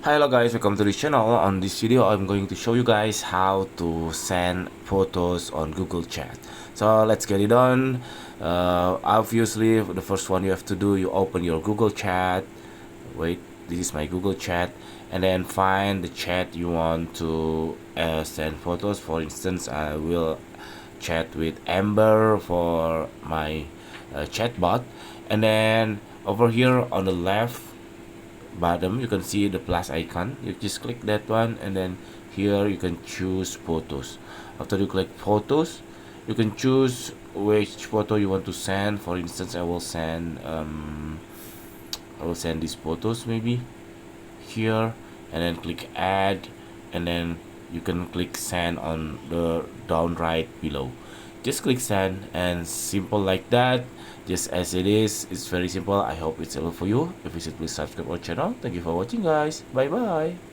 Hello guys, welcome to this channel. On this video I'm going to show you guys how to send photos on Google Chat. So let's get it on. Obviously the first one you have to do, you open your Google Chat. Wait, this is my Google Chat, and then find the chat you want to send photos. For instance, I will chat with Amber for my chatbot, and then over here on the left bottom you can see the plus icon. You just click that one, and then here you can choose photos. After you click photos, you can choose which photo you want to send. For instance, I will send these photos maybe here, and then click add, and then you can click send on the down right below. Just click send, and simple like that, just as it is. It's very simple. I hope it's helpful for you. If you should, please subscribe our channel. Thank you for watching guys. Bye bye.